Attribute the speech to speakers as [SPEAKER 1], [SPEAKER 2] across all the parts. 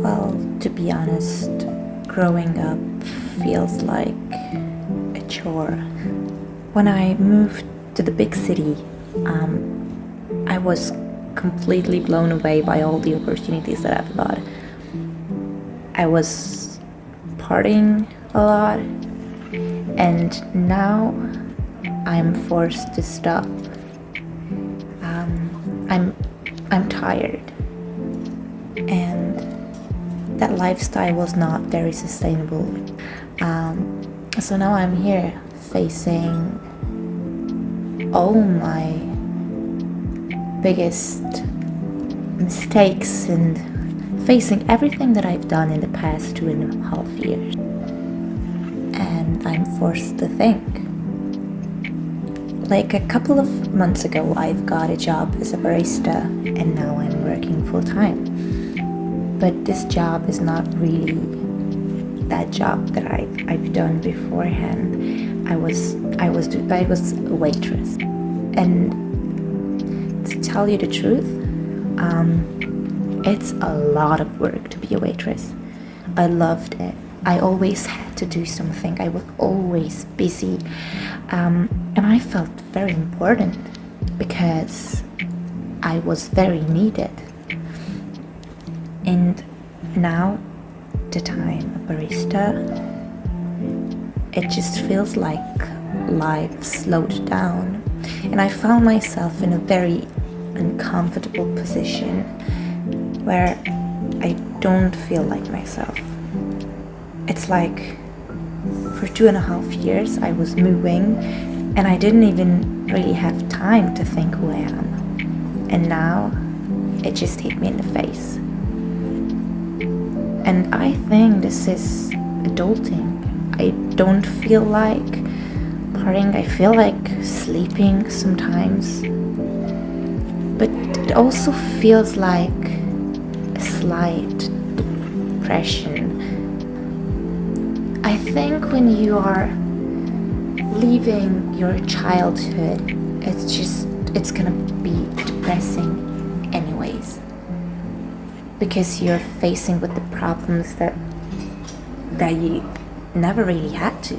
[SPEAKER 1] Well, to be honest, growing up feels like a chore. When I moved to the big city, I was completely blown away by all the opportunities that I've got. I was partying a lot, and now I'm forced to stop. I'm tired, and that lifestyle was not very sustainable. So now I'm here facing all my biggest mistakes and facing everything that I've done in the past 2.5 years. And I'm forced to think. Like a couple of months ago, I've got a job as a barista, and now I'm working full time. But this job is not really that job that I've done beforehand. I was a waitress, and to tell you the truth, it's a lot of work to be a waitress. I loved it. I always had to do something. I was always busy, and I felt very important because I was very needed. And now that I'm a barista, it just feels like life slowed down, and I found myself in a very uncomfortable position where I don't feel like myself. It's like for 2.5 years I was moving, and I didn't even really have time to think who I am. And now it just hit me in the face. And I think this is adulting. I don't feel like partying. I feel like sleeping sometimes. But it also feels like a slight depression. I think when you are leaving your childhood, it's gonna be depressing anyways, because you're facing with the problems that you never really had to,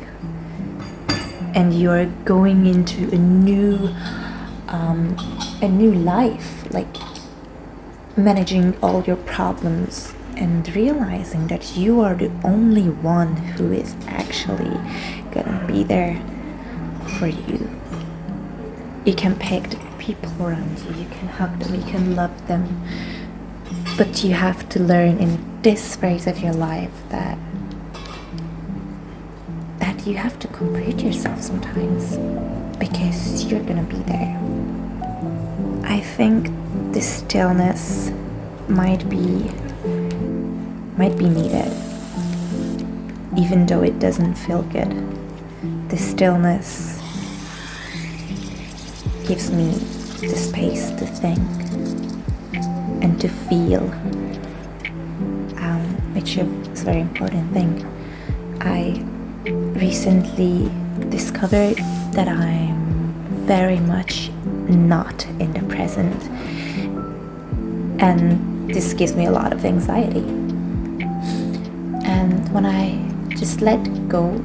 [SPEAKER 1] and you're going into a new life, like managing all your problems and realizing that you are the only one who is actually gonna be there for you. You can pick the people around you, you can hug them, you can love them, but you have to learn in this phase of your life that you have to comfort yourself sometimes, because you're gonna be there. I think this stillness might be needed, even though it doesn't feel good. The stillness gives me the space to think and to feel, which is a very important thing. I recently discovered that I'm very much not in the present, and this gives me a lot of anxiety. And when I just let go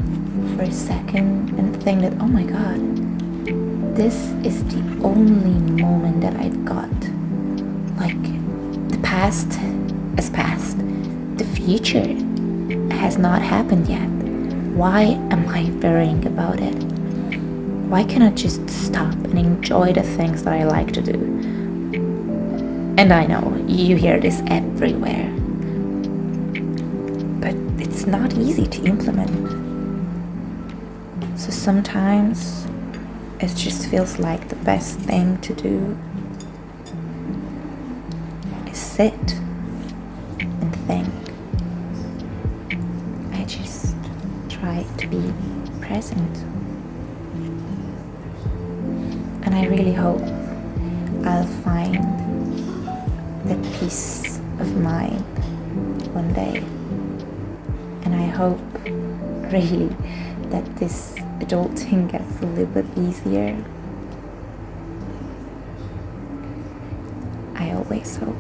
[SPEAKER 1] for a second and think that, oh my god, this is the only moment that I've got. Like, the past is past. The future has not happened yet. Why am I worrying about it? Why can't I just stop and enjoy the things that I like to do? And I know you hear this everywhere, but it's not easy to implement. So sometimes it just feels like the best thing to do is sit and think. I just try to be present. And I really hope I'll find that peace of mind one day. And I hope really that this adulting gets a little bit easier. I always hope.